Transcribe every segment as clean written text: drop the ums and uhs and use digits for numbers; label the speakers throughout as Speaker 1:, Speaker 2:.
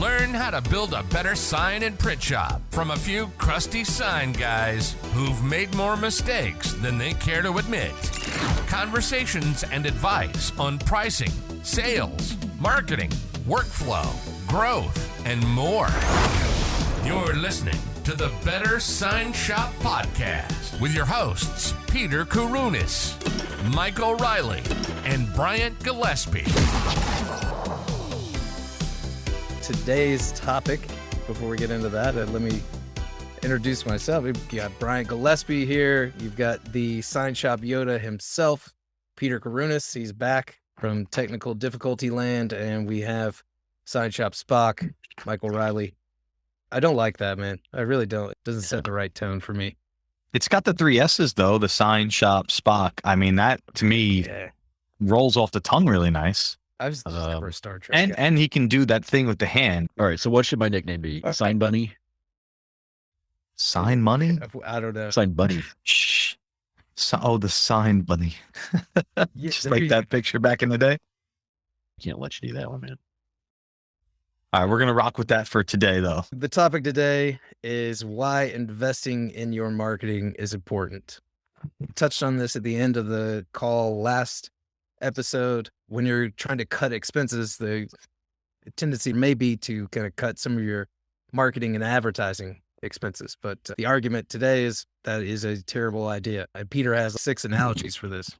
Speaker 1: Learn how to build a better sign and print shop from a few crusty sign guys who've made more mistakes than they care to admit. Conversations and advice on pricing, sales, marketing, workflow, growth, and more. You're listening to the Better Sign Shop Podcast with your hosts, Peter Kourounis, Mike O'Reilly, and Bryant Gillespie.
Speaker 2: Today's topic, before we get into that, let me introduce myself. We've got Bryant Gillespie here. You've got the Sign Shop Yoda himself, Peter Kourounis. He's back from technical difficulty land, and we have Sign Shop Spock, Mike O'Reilly. I don't like that, man. I really don't. It doesn't set the right tone for me.
Speaker 3: It's got the 3 S's, though, the Sign Shop Spock. I mean, that, to me, rolls off the tongue really nice.
Speaker 2: I was never a Star Trek guy.
Speaker 3: And he can do that thing with the hand.
Speaker 4: All right, so what should my nickname be? Sign Bunny?
Speaker 3: Sign Money?
Speaker 2: I don't know.
Speaker 4: Sign Bunny.
Speaker 3: Shh. The Sign Bunny.
Speaker 2: Yeah,
Speaker 3: Just like that picture back in the day.
Speaker 4: Can't let you do that one, man.
Speaker 3: All right, we're going to rock with that for today, though.
Speaker 2: The topic today is why investing in your marketing is important. We touched on this at the end of the call last episode. When you're trying to cut expenses, the tendency may be to kind of cut some of your marketing and advertising expenses. But the argument today is that is a terrible idea. And Peter has 6 analogies for this.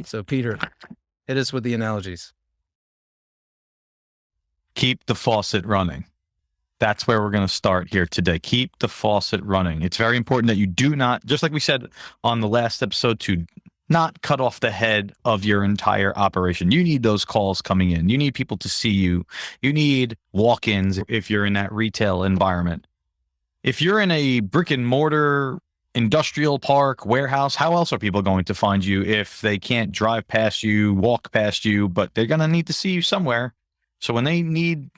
Speaker 2: So Peter, hit us with the analogies.
Speaker 3: Keep the faucet running. That's where we're going to start here today. Keep the faucet running. It's very important that you do not, just like we said on the last episode, to not cut off the head of your entire operation. You need those calls coming in. You need people to see you. You need walk-ins if you're in that retail environment. If you're in a brick and mortar industrial park, warehouse, how else are people going to find you if they can't drive past you, walk past you, but they're going to need to see you somewhere? So when they need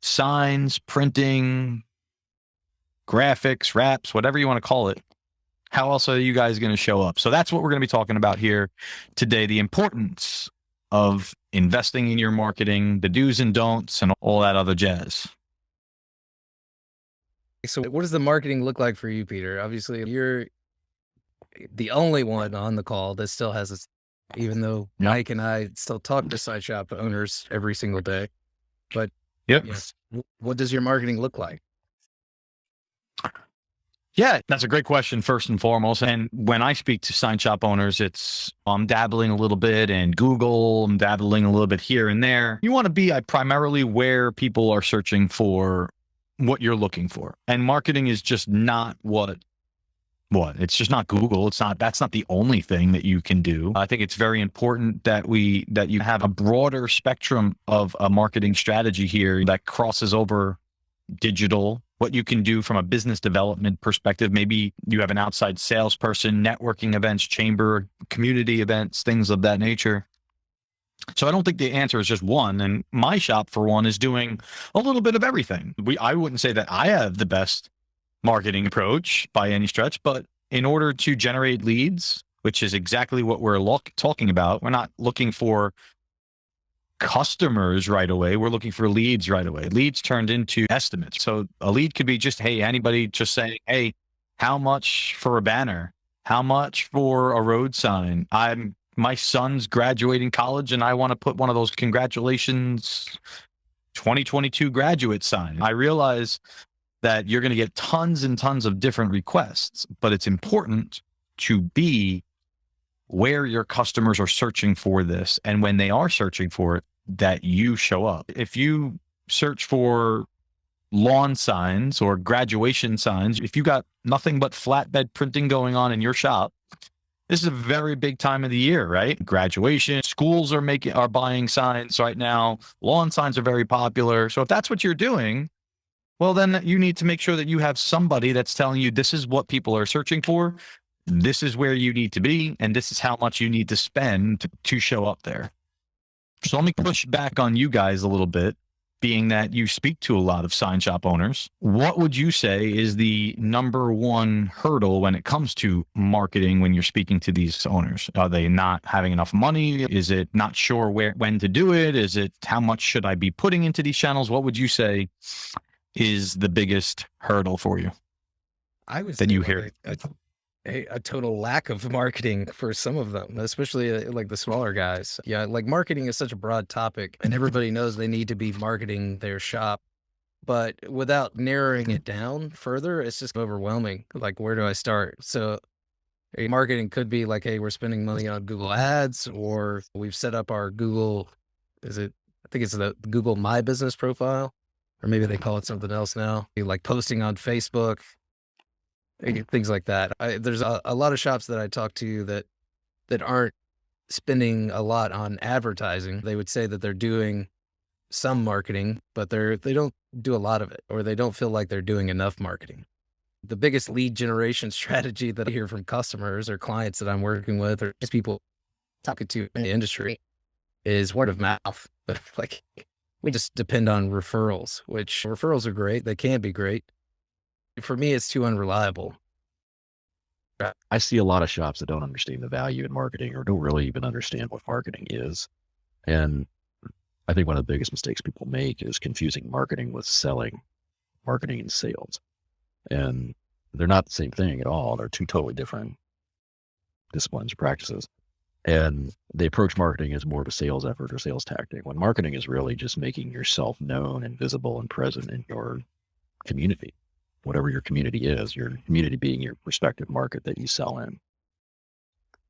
Speaker 3: signs, printing, graphics, wraps, whatever you want to call it, how else are you guys going to show up? So that's what we're going to be talking about here today, the importance of investing in your marketing, the do's and don'ts, and all that other jazz.
Speaker 2: So what does the marketing look like for you, Peter? Obviously, you're the only one on the call that still has this, even though Mike and I still talk to side shop owners every single day. But yes, what does your marketing look like?
Speaker 3: Yeah, that's a great question, first and foremost. And when I speak to sign shop owners, I'm dabbling a little bit in Google, I'm dabbling a little bit here and there. You want to be primarily where people are searching for what you're looking for. And marketing is just not what? It's just not Google. That's not the only thing that you can do. I think it's very important that you have a broader spectrum of a marketing strategy here that crosses over digital, what you can do from a business development perspective. Maybe you have an outside salesperson, networking events, chamber, community events, things of that nature. So I don't think the answer is just one. And my shop, for one, is doing a little bit of everything. I wouldn't say that I have the best marketing approach by any stretch, but in order to generate leads, which is exactly what we're talking about, we're not looking for customers right away. We're looking for leads right away. Leads turned into estimates. So a lead could be just, hey, anybody just saying, hey, how much for a banner? How much for a road sign? My son's graduating college and I want to put one of those congratulations 2022 graduate sign. I realize that you're going to get tons and tons of different requests, but it's important to be where your customers are searching for this. And when they are searching for it, that you show up. If you search for lawn signs or graduation signs, if you got nothing but flatbed printing going on in your shop, this is a very big time of the year, right? Graduation, schools are buying signs right now. Lawn signs are very popular. So if that's what you're doing, well, then you need to make sure that you have somebody that's telling you this is what people are searching for. This is where you need to be. And this is how much you need to spend to show up there. So let me push back on you guys a little bit being that you speak to a lot of sign shop owners, what would you say is the number one hurdle when it comes to marketing when you're speaking to these owners? Are they not having enough money? Is it not sure when to do it? Is it how much should I be putting into these channels? What would you say is the biggest hurdle for you?
Speaker 2: I would
Speaker 3: that
Speaker 2: say
Speaker 3: you hear
Speaker 2: a total lack of marketing for some of them, especially like the smaller guys. Yeah, like marketing is such a broad topic, and everybody knows they need to be marketing their shop. But without narrowing it down further, it's just overwhelming. Like, where do I start? So, marketing could be like, hey, we're spending money on Google Ads, or we've set up our Google, I think it's the Google My Business profile, or maybe they call it something else now. Like posting on Facebook, things like that. There's a lot of shops that I talk to that aren't spending a lot on advertising. They would say that they're doing some marketing, but they don't do a lot of it, or they don't feel like they're doing enough marketing. The biggest lead generation strategy that I hear from customers or clients that I'm working with, or just people talking to in the industry, is word of mouth. Like, we just depend on referrals, which referrals are great. They can be great. For me, it's too unreliable.
Speaker 4: I see a lot of shops that don't understand the value in marketing, or don't really even understand what marketing is. And I think one of the biggest mistakes people make is confusing marketing with selling, marketing and sales. And they're not the same thing at all. They're two totally different disciplines or practices. And they approach marketing as more of a sales effort or sales tactic, when marketing is really just making yourself known and visible and present in your community, whatever your community is, your community being your respective market that you sell in.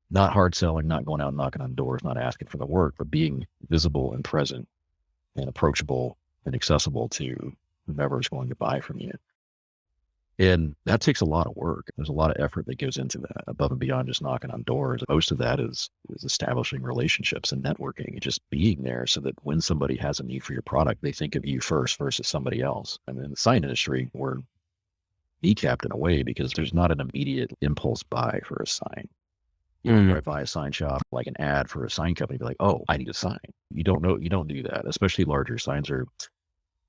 Speaker 4: Not hard selling, not going out and knocking on doors, not asking for the work, but being visible and present and approachable and accessible to whomever is going to buy from you. And that takes a lot of work. There's a lot of effort that goes into that, above and beyond just knocking on doors. Most of that is establishing relationships and networking and just being there, so that when somebody has a need for your product, they think of you first versus somebody else. And in the sign industry, we're kneecapped in a way, because there's not an immediate impulse buy for a sign. You know, drive by a sign shop, like an ad for a sign company, be like, oh, I need a sign. You don't do that. Especially larger signs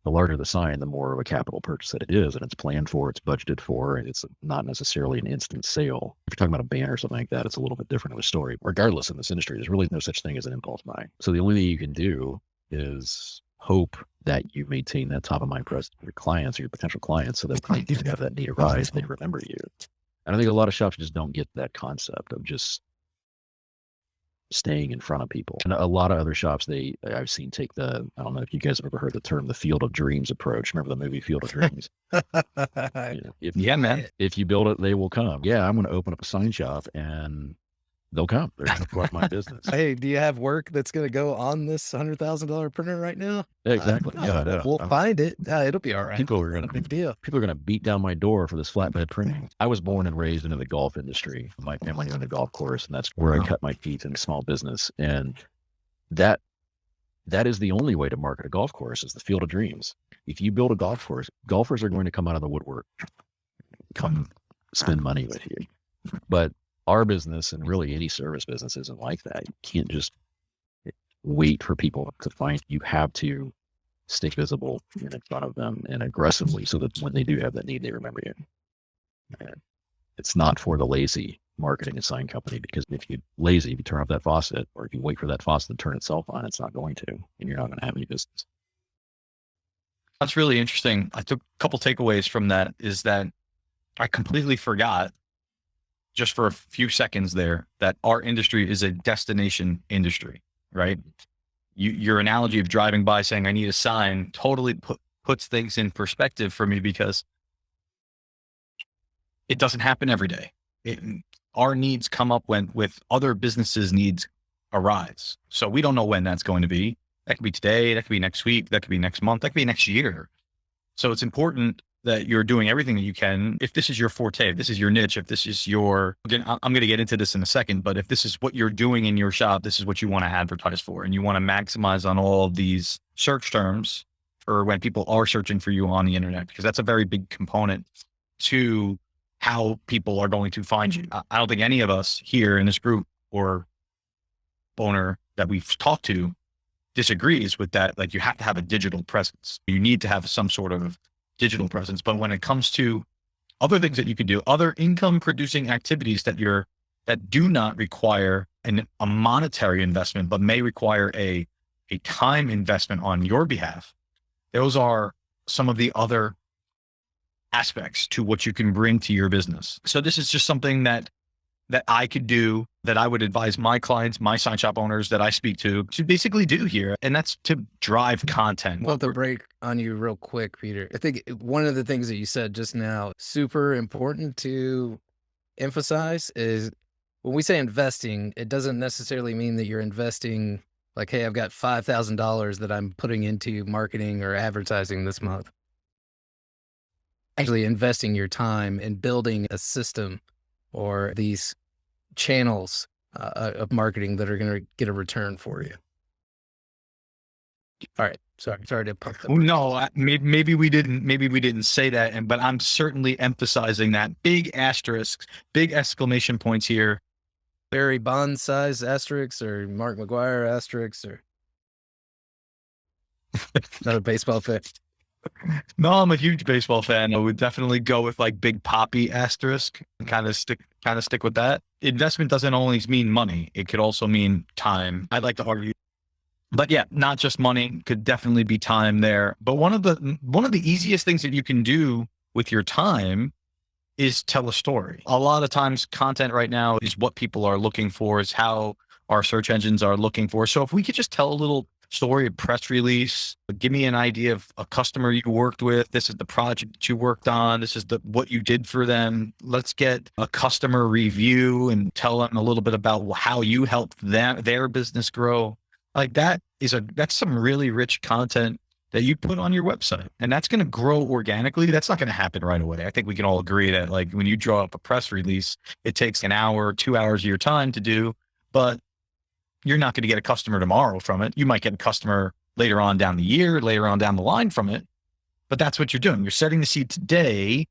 Speaker 4: the larger the sign, the more of a capital purchase that it is, and it's planned for, it's budgeted for, and it's not necessarily an instant sale. If you're talking about a banner or something like that, it's a little bit different of a story. Regardless, in this industry, there's really no such thing as an impulse buy. So the only thing you can do is hope that you maintain that top of mind presence for your clients or your potential clients, so that when they do have that need arise, they remember you. And I think a lot of shops just don't get that concept of just staying in front of people. And a lot of other shops, I've seen take I don't know if you guys have ever heard the term, the Field of Dreams approach. Remember the movie Field of Dreams? If you build it, they will come. Yeah, I'm going to open up a sign shop and they'll come. They're going to support my business.
Speaker 2: Hey, do you have work that's going to go on this $100,000 printer right now?
Speaker 3: Yeah, exactly.
Speaker 2: We'll find it. It'll be all right.
Speaker 3: People are going to beat down my door for this flatbed printing. I was born and raised into the golf industry. My family owned a golf course, and that's where I cut my teeth in small business. And that is the only way to market a golf course, is the Field of Dreams. If you build a golf course, golfers are going to come out of the woodwork, come spend money with you. But our business, and really any service business, isn't like that. You can't just wait for people to find you. Have to stay visible in front of them and aggressively, so that when they do have that need, they remember you. And it's not for the lazy marketing and sign company, because if you turn off that faucet, or if you wait for that faucet to turn itself on, it's not going to, and you're not going to have any business.
Speaker 5: That's really interesting. I took a couple takeaways from that, is that I completely forgot, just for a few seconds there, that our industry is a destination industry, right? Your analogy of driving by saying, I need a sign, totally puts things in perspective for me, because it doesn't happen every day. Our needs come up with other businesses' needs arise. So we don't know when that's going to be. That could be today, that could be next week, that could be next month, that could be next year. So it's important that you're doing everything that you can. If this is your forte, if this is your niche, if this is again, I'm going to get into this in a second, but if this is what you're doing in your shop, this is what you want to advertise for. And you want to maximize on all of these search terms for when people are searching for you on the internet, because that's a very big component to how people are going to find you. I don't think any of us here in this group or owner that we've talked to disagrees with that. Like, you have to have a digital presence. You need to have some sort of digital presence. But when it comes to other things that you can do, other income producing activities that do not require a monetary investment, but may require a time investment on your behalf, those are some of the other aspects to what you can bring to your business. So this is just something that I could do, that I would advise my clients, my sign shop owners that I speak to basically do here. And that's to drive content.
Speaker 2: Well, to break on you real quick, Peter, I think one of the things that you said just now, super important to emphasize, is when we say investing, it doesn't necessarily mean that you're investing like, hey, I've got $5,000 that I'm putting into marketing or advertising this month. Actually investing your time in building a system or these channels of marketing that are going to get a return for you. All right. Sorry to pump them.
Speaker 5: No, maybe we didn't say that. But I'm certainly emphasizing that big asterisk, big exclamation points here.
Speaker 2: Barry Bonds size asterisks or Mark McGuire asterisks or not a baseball fan.
Speaker 5: No, I'm a huge baseball fan. I would definitely go with like Big Poppy asterisk and kind of stick with that. Investment doesn't always mean money. It could also mean time. I'd like to argue. But yeah, not just money, could definitely be time there. But one of the easiest things that you can do with your time is tell a story. A lot of times content right now is what people are looking for, is how our search engines are looking for. So if we could just tell a little story, a press release, give me an idea of a customer you worked with. This is the project that you worked on. This is what you did for them. Let's get a customer review and tell them a little bit about how you helped their business grow. Like that's some really rich content that you put on your website, and that's going to grow organically. That's not going to happen right away. I think we can all agree that like when you draw up a press release, it takes an hour, 2 hours of your time to do, but you're not going to get a customer tomorrow from it. You might get a customer later on down the year, later on down the line from it, but that's what you're doing. You're setting the seed today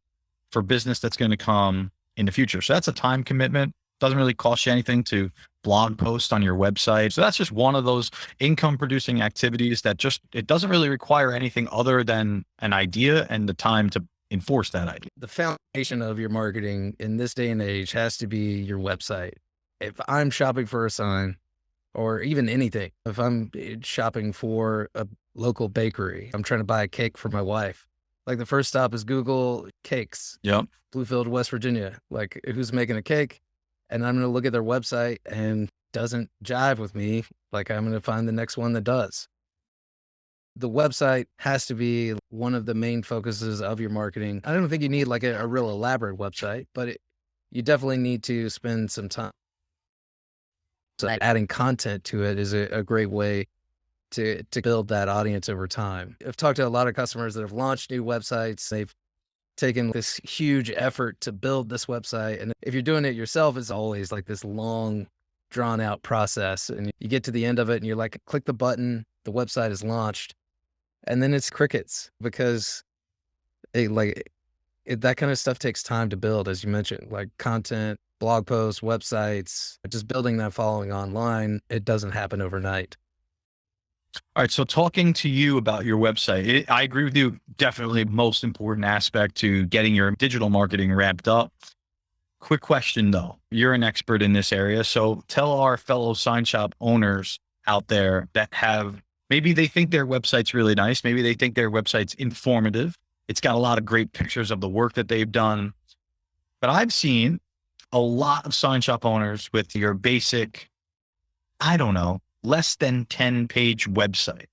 Speaker 5: for business that's going to come in the future. So that's a time commitment. Doesn't really cost you anything to blog post on your website. So that's just one of those income producing activities that it doesn't really require anything other than an idea and the time to enforce that idea.
Speaker 2: The foundation of your marketing in this day and age has to be your website. If I'm shopping for a sign or even anything, if I'm shopping for a local bakery, I'm trying to buy a cake for my wife, like the first stop is Google cakes.
Speaker 5: Yep.
Speaker 2: Bluefield, West Virginia, like who's making a cake? And I'm going to look at their website and doesn't jive with me. Like I'm going to find the next one that does. The website has to be one of the main focuses of your marketing. I don't think you need like a real elaborate website, but you definitely need to spend some time. So adding content to it is a great way to build that audience over time. I've talked to a lot of customers that have launched new websites. They've taken this huge effort to build this website. And if you're doing it yourself, it's always like this long, drawn out process. And you get to the end of it and you're like, click the button, the website is launched. And then it's crickets because that kind of stuff takes time to build, as you mentioned, like content, blog posts, websites, just building that following online. It doesn't happen overnight.
Speaker 5: All right. So talking to you about your website, I agree with you. Definitely most important aspect to getting your digital marketing ramped up. Quick question though. You're an expert in this area. So tell our fellow sign shop owners out there that maybe they think their website's really nice. Maybe they think their website's informative. It's got a lot of great pictures of the work that they've done. But I've seen a lot of sign shop owners with your basic, I don't know, less than 10-page website.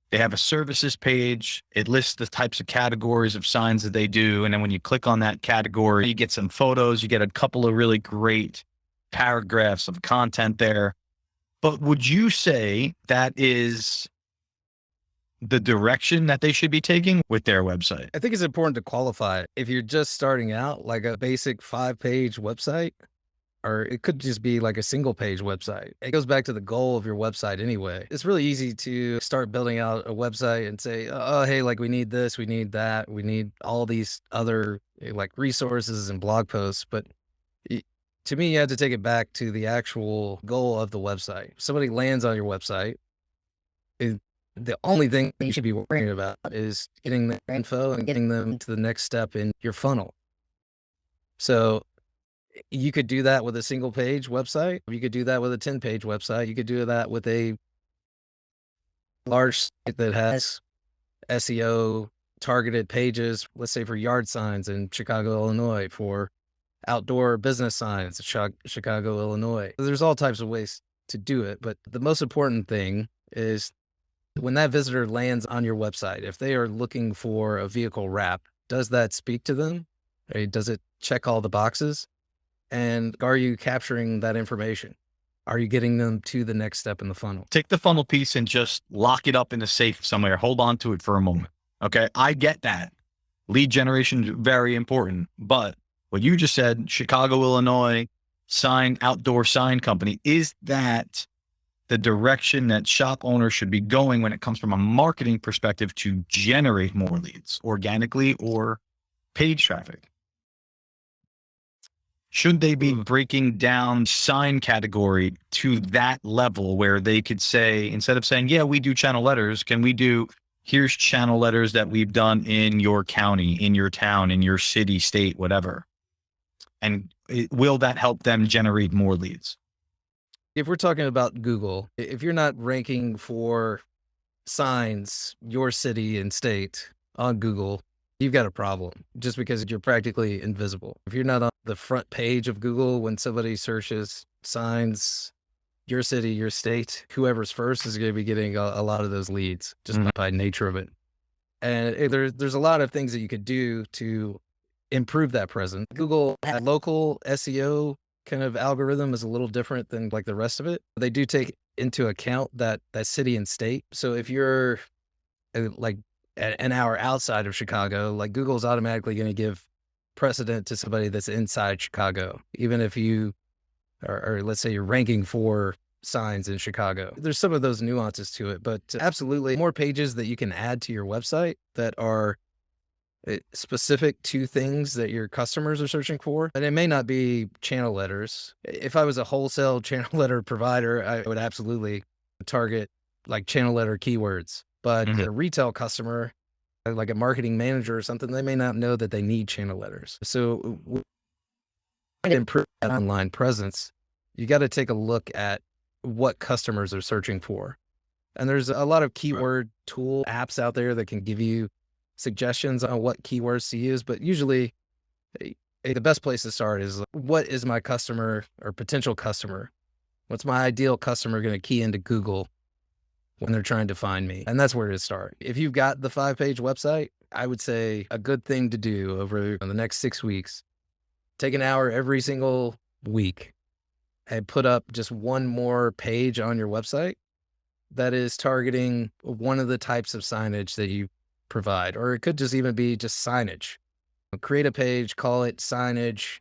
Speaker 5: They have a services page. It lists the types of categories of signs that they do. And then when you click on that category, you get some photos, you get a couple of really great paragraphs of content there. But would you say that is the direction that they should be taking with their website?
Speaker 2: I think it's important to qualify it. If you're just starting out, like a basic 5-page website, or it could just be like a single page website. It goes back to the goal of your website anyway. It's really easy to start building out a website and say, oh, hey, like we need this, we need that, we need all these other like resources and blog posts. But to me, you have to take it back to the actual goal of the website. If somebody lands on your website, The only thing you should be worrying about is getting the info and getting them to the next step in your funnel. So you could do that with a single page website. You could do that with a 10-page website. You could do that with a large site that has SEO targeted pages, let's say for yard signs in Chicago, Illinois, for outdoor business signs in Chicago, Illinois. There's all types of ways to do it, but the most important thing is when that visitor lands on your website, if they are looking for a vehicle wrap, does that speak to them? Right? Does it check all the boxes? And are you capturing that information? Are you getting them to the next step in the funnel?
Speaker 5: Take the funnel piece and just lock it up in a safe somewhere. Hold on to it for a moment. Okay. I get that. Lead generation is very important. But what you just said, Chicago, Illinois, outdoor sign company, is that the direction that shop owners should be going when it comes from a marketing perspective to generate more leads organically or paid traffic? Should they be breaking down sign category to that level where they could say, instead of saying, yeah, we do channel letters, can we do, here's channel letters that we've done in your county, in your town, in your city, state, whatever. And will that help them generate more leads?
Speaker 2: If we're talking about Google, if you're not ranking for signs, your city and state on Google, you've got a problem just because you're practically invisible. If you're not on the front page of Google when somebody searches signs, your city, your state, whoever's first is going to be getting a lot of those leads just by nature of it. And there's a lot of things that you could do to improve that presence. Google local SEO kind of algorithm is a little different than like the rest of it. They do take into account that city and state. So if you're like an hour outside of Chicago, like Google's automatically going to give precedent to somebody that's inside Chicago, even if you or let's say you're ranking for signs in Chicago. There's some of those nuances to it, but absolutely more pages that you can add to your website that are specific to things that your customers are searching for. And it may not be channel letters. If I was a wholesale channel letter provider, I would absolutely target like channel letter keywords. But a retail customer, like a marketing manager or something, they may not know that they need channel letters. So to improve that online presence, you got to take a look at what customers are searching for. And there's a lot of keyword tool apps out there that can give you suggestions on what keywords to use. But usually the best place to start is what is my customer or potential customer? What's my ideal customer going to key into Google when they're trying to find me? And that's where to start. If you've got the 5-page website, I would say a good thing to do over the next 6 weeks, take an hour every single week and put up just one more page on your website that is targeting one of the types of signage that you provide, or it could just even be just signage. Create a page, call it signage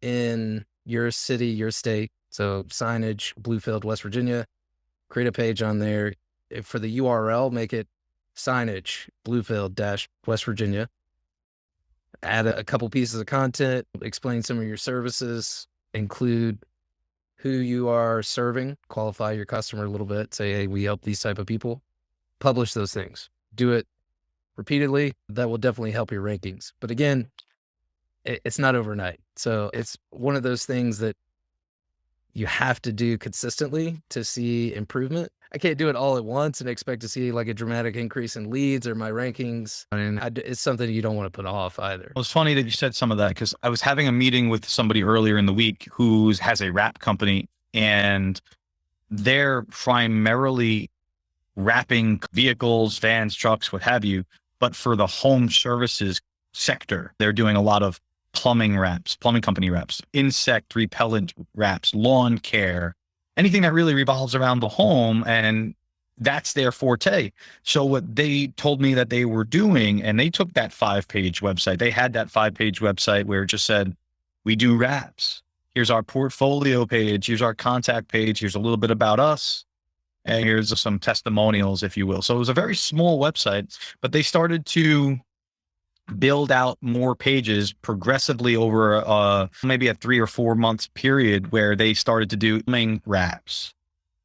Speaker 2: in your city, your state. So signage, Bluefield, West Virginia. Create a page on there. For the URL, make it signage, Bluefield West Virginia. Add a couple pieces of content, explain some of your services, include who you are serving, qualify your customer a little bit, say, hey, we help these type of people. Publish those things. Do it repeatedly. That will definitely help your rankings. But again, it's not overnight. So it's one of those things that you have to do consistently to see improvement. I can't do it all at once and expect to see like a dramatic increase in leads or my rankings. I mean, it's something you don't want to put off either.
Speaker 5: Well, it's funny that you said some of that because I was having a meeting with somebody earlier in the week who has a wrap company, and they're primarily wrapping vehicles, vans, trucks, what have you. But for the home services sector, they're doing a lot of plumbing wraps, plumbing company wraps, insect repellent wraps, lawn care, anything that really revolves around the home. And that's their forte. So what they told me that they were doing, and they took that 5-page website, they had that 5-page website where it just said, we do wraps. Here's our portfolio page. Here's our contact page. Here's a little bit about us. And here's some testimonials, if you will. So it was a very small website, but they started to build out more pages progressively over maybe a 3 or 4 months period where they started to do wraps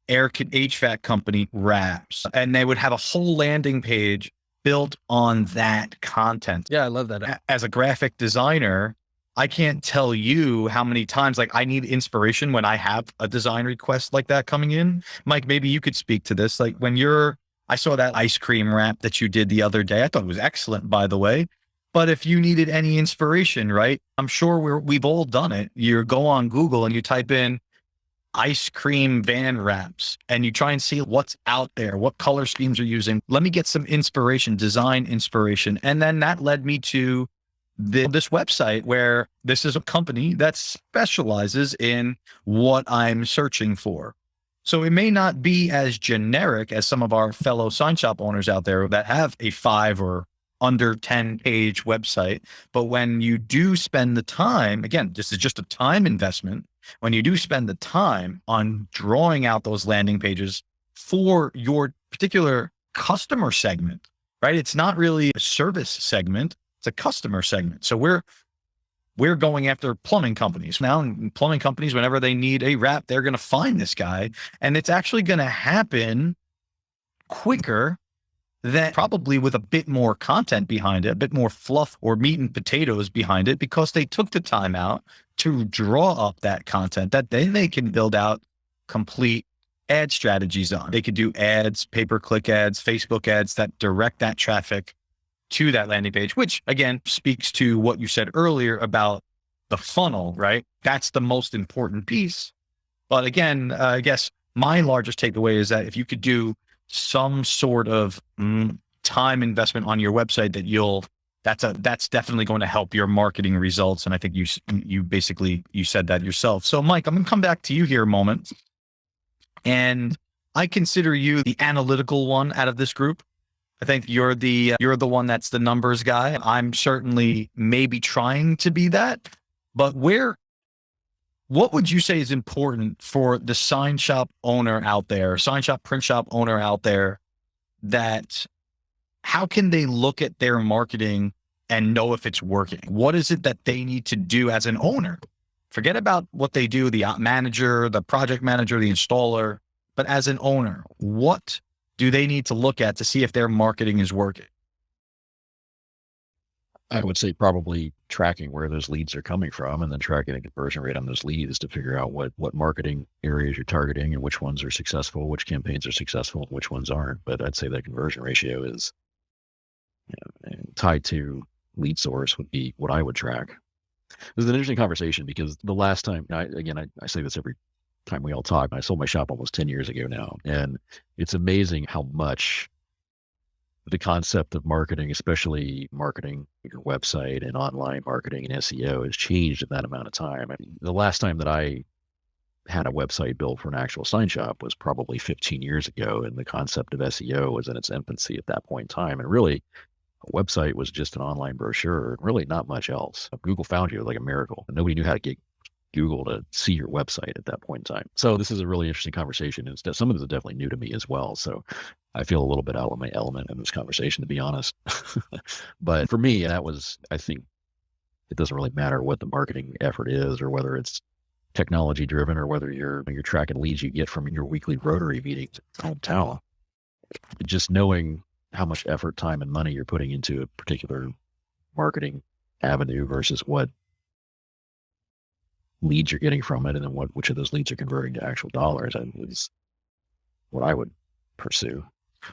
Speaker 5: HVAC company wraps, and they would have a whole landing page built on that content.
Speaker 2: Yeah, I love that.
Speaker 5: As a graphic designer, I can't tell you how many times like I need inspiration when I have a design request like that coming in. Mike, maybe you could speak to this. Like when I saw that ice cream wrap that you did the other day. I thought it was excellent, by the way. But if you needed any inspiration, right? I'm sure we've all done it. You go on Google and you type in ice cream van wraps and you try and see what's out there, what color schemes are using. Let me get some inspiration, design inspiration. And then that led me to this website where this is a company that specializes in what I'm searching for. So it may not be as generic as some of our fellow sign shop owners out there that have a 5 or under 10 page website. But when you do spend the time, again, this is just a time investment. When you do spend the time on drawing out those landing pages for your particular customer segment, right? It's not really a service segment. It's a customer segment. So we're going after plumbing companies. Now, plumbing companies, whenever they need a wrap, they're going to find this guy. And it's actually going to happen quicker than probably with a bit more content behind it, a bit more fluff or meat and potatoes behind it, because they took the time out to draw up that content that then they can build out complete ad strategies on. They could do ads, pay-per-click ads, Facebook ads that direct that traffic to that landing page, which again speaks to what you said earlier about the funnel, right? That's the most important piece. But again, I guess my largest takeaway is that if you could do some sort of time investment on your website, that's definitely going to help your marketing results. And I think you basically said that yourself. So Mike, I'm going to come back to you here a moment. And I consider you the analytical one out of this group. I think you're the one that's the numbers guy. I'm certainly maybe trying to be that, but what would you say is important for the sign shop owner out there, sign shop, print shop owner out there, that how can they look at their marketing and know if it's working? What is it that they need to do as an owner? Forget about what they do, the manager, the project manager, the installer, but as an owner, what do they need to look at to see if their marketing is working?
Speaker 4: I would say probably tracking where those leads are coming from, and then tracking the conversion rate on those leads to figure out what marketing areas you're targeting and which ones are successful, which campaigns are successful, which ones aren't. But I'd say that conversion ratio is tied to lead source would be what I would track. This is an interesting conversation because the last time, I say this every time we all talk, I sold my shop almost 10 years ago now. And it's amazing how much the concept of marketing, especially marketing your website and online marketing and SEO, has changed in that amount of time. I mean, the last time that I had a website built for an actual sign shop was probably 15 years ago. And the concept of SEO was in its infancy at that point in time. And really, a website was just an online brochure, really not much else. Google found you like a miracle. And nobody knew how to get Google to see your website at that point in time. So this is a really interesting conversation. And some of this is definitely new to me as well. So I feel a little bit out of my element in this conversation, to be honest. But for me, I think it doesn't really matter what the marketing effort is, or whether it's technology driven, or whether you're tracking leads you get from your weekly Rotary meetings in hometown. Just knowing how much effort, time, and money you're putting into a particular marketing avenue versus what leads you're getting from it, and then which of those leads are converting to actual dollars, is what I would pursue.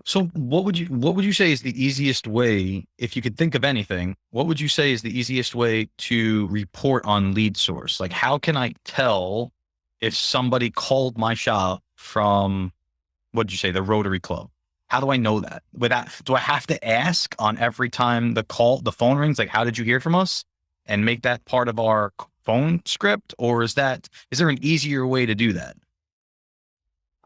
Speaker 5: So what would you say is the easiest way, if you could think of anything, what would you say is the easiest way to report on lead source? Like, how can I tell if somebody called my shop from, what did you say, the Rotary Club? How do I know that? Do I have to ask on every time the phone rings, like, how did you hear from us, and make that part of our phone script? Or is there an easier way to do that?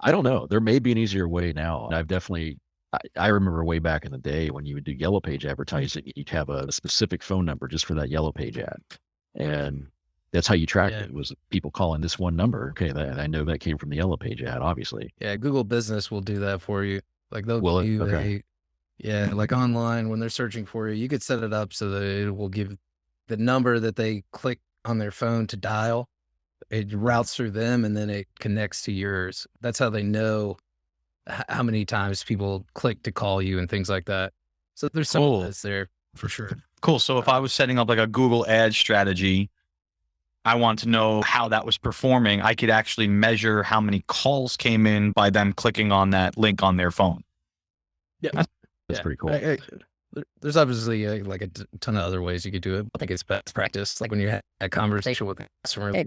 Speaker 4: I don't know. There may be an easier way now. I remember way back in the day when you would do Yellow Page advertising, you'd have a specific phone number just for that Yellow Page ad. And that's how you tracked it, was people calling this one number. Okay, I know that came from the Yellow Page ad, obviously.
Speaker 2: Yeah, Google Business will do that for you. Like they'll give you like online when they're searching for you, you could set it up so that it will give the number that they click on their phone to dial. It routes through them and then it connects to yours. That's how they know how many times people click to call you and things like that. So there's some of this there for sure.
Speaker 5: Cool. So if I was setting up like a Google Ads strategy, I want to know how that was performing. I could actually measure how many calls came in by them clicking on that link on their phone.
Speaker 2: Yeah.
Speaker 4: That's pretty cool.
Speaker 2: There's obviously like a ton of other ways you could do it. I think it's best practice. Like when you have a conversation with a customer,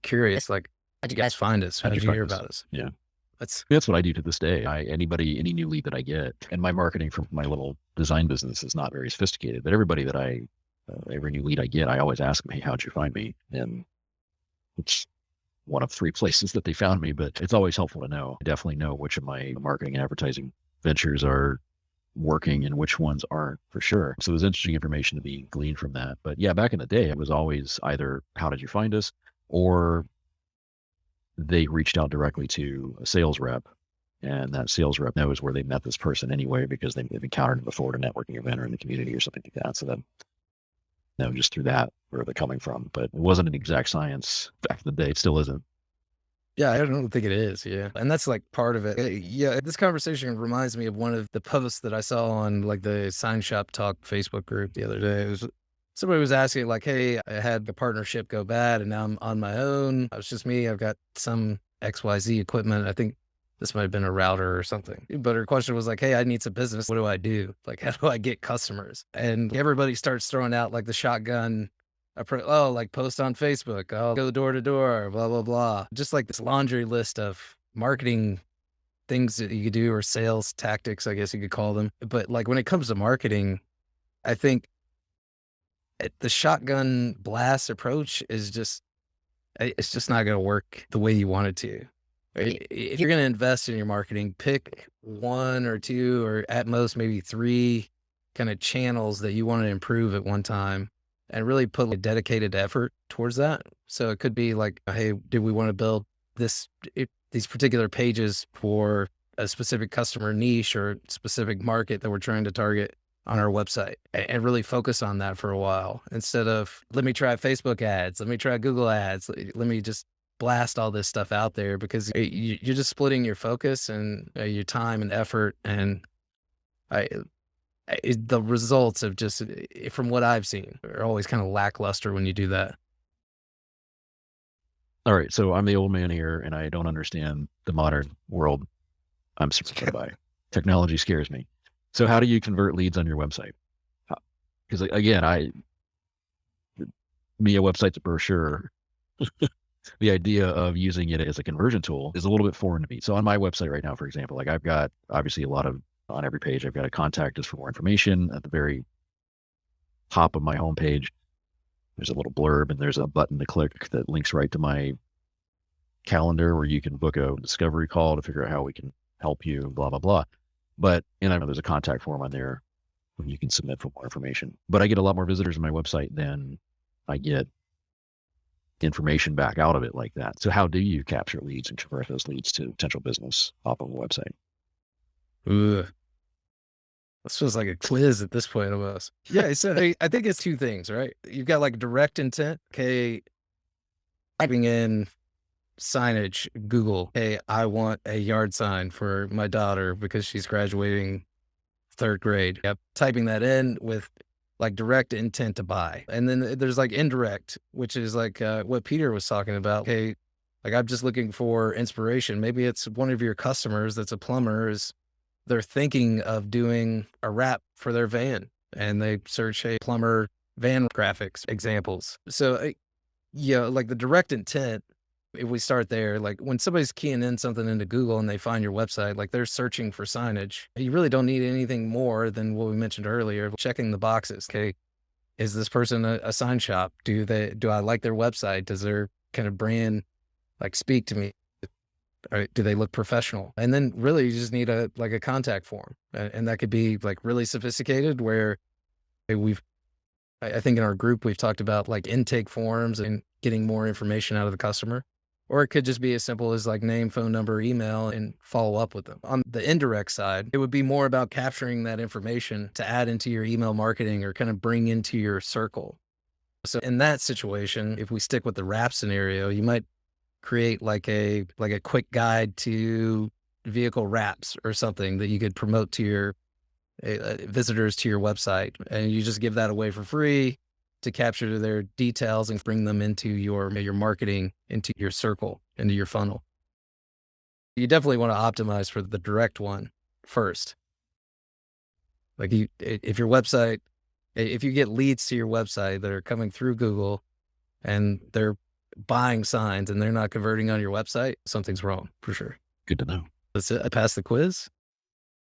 Speaker 2: curious, like, how'd you guys find us? How'd you hear about us?
Speaker 4: Yeah.
Speaker 2: That's
Speaker 4: what I do to this day. Any new lead that I get, and my marketing for my little design business is not very sophisticated, but everybody that every new lead I get, I always ask them, hey, how'd you find me? And it's one of 3 places that they found me, but it's always helpful to know. I definitely know which of my marketing and advertising ventures are working and which ones aren't, for sure. So there's interesting information to be gleaned from that. But yeah, back in the day, it was always either how did you find us, or they reached out directly to a sales rep, and that sales rep knows where they met this person anyway because they've encountered them before at a networking event or in the community or something like that. So then, just through that where they're coming from. But it wasn't an exact science back in the day. It still isn't.
Speaker 2: Yeah, I don't think it is. Yeah. And that's like part of it. Yeah. This conversation reminds me of one of the posts that I saw on like the Sign Shop Talk Facebook group the other day. It was somebody was asking like, hey, I had the partnership go bad and now I'm on my own. It's just me. I've got some XYZ equipment. I think this might have been a router or something. But her question was like, hey, I need some business. What do I do? Like, how do I get customers? And everybody starts throwing out like the shotgun like post on Facebook, I'll go door to door, blah, blah, blah. Just like this laundry list of marketing things that you could do, or sales tactics, I guess you could call them. But like when it comes to marketing, I think the shotgun blast approach is it's just not going to work the way you want it to. If you're going to invest in your marketing, pick 1 or 2 or at most maybe 3 kind of channels that you want to improve at one time, and really put a dedicated effort towards that. So it could be like, hey, do we want to build these particular pages for a specific customer niche or specific market that we're trying to target on our website, and really focus on that for a while, instead of let me try Facebook ads, let me try Google ads, let me just blast all this stuff out there, because you're just splitting your focus and your time and effort. And the results of just, from what I've seen, are always kind of lackluster when you do that.
Speaker 4: All right. So I'm the old man here and I don't understand the modern world I'm surrounded by. Technology scares me. So how do you convert leads on your website? Because again, a website's a brochure. The idea of using it as a conversion tool is a little bit foreign to me. So on my website right now, for example, like I've got obviously on every page, I've got a contact us for more information. At the very top of my homepage, there's a little blurb and there's a button to click that links right to my calendar where you can book a discovery call to figure out how we can help you, blah, blah, blah. But, and I know there's a contact form on there where you can submit for more information. But I get a lot more visitors on my website than I get information back out of it like that. So how do you capture leads and convert those leads to potential business off of a website?
Speaker 2: Ugh. This feels like a quiz at this point almost. Yeah, so I think it's 2 things, right? You've got like direct intent. Okay, typing in signage, Google, hey, I want a yard sign for my daughter because she's graduating 3rd grade. Yep, typing that in with like direct intent to buy. And then there's like indirect, which is like what Peter was talking about. Okay, like I'm just looking for inspiration. Maybe it's one of your customers that's a plumber, they're thinking of doing a wrap for their van, and they search a plumber van graphics examples. So, like the direct intent, if we start there, like when somebody's keying in something into Google and they find your website, like they're searching for signage, you really don't need anything more than what we mentioned earlier, checking the boxes. Okay, is this person a sign shop? Do I like their website? Does their kind of brand like speak to me? Or do they look professional? And then really you just need a contact form. And that could be like really sophisticated, where I think in our group, we've talked about like intake forms and getting more information out of the customer. Or it could just be as simple as like name, phone number, email, and follow up with them. On the indirect side, it would be more about capturing that information to add into your email marketing or kind of bring into your circle. So in that situation, if we stick with the wrap scenario, you might create like a quick guide to vehicle wraps or something that you could promote to your visitors to your website, and you just give that away for free to capture their details and bring them into your marketing, into your circle, into your funnel. You definitely want to optimize for the direct one first. Like if your website, if you get leads to your website that are coming through Google and they're buying signs and they're not converting on your website, something's wrong for sure.
Speaker 4: Good to know.
Speaker 2: That's it. I passed the quiz.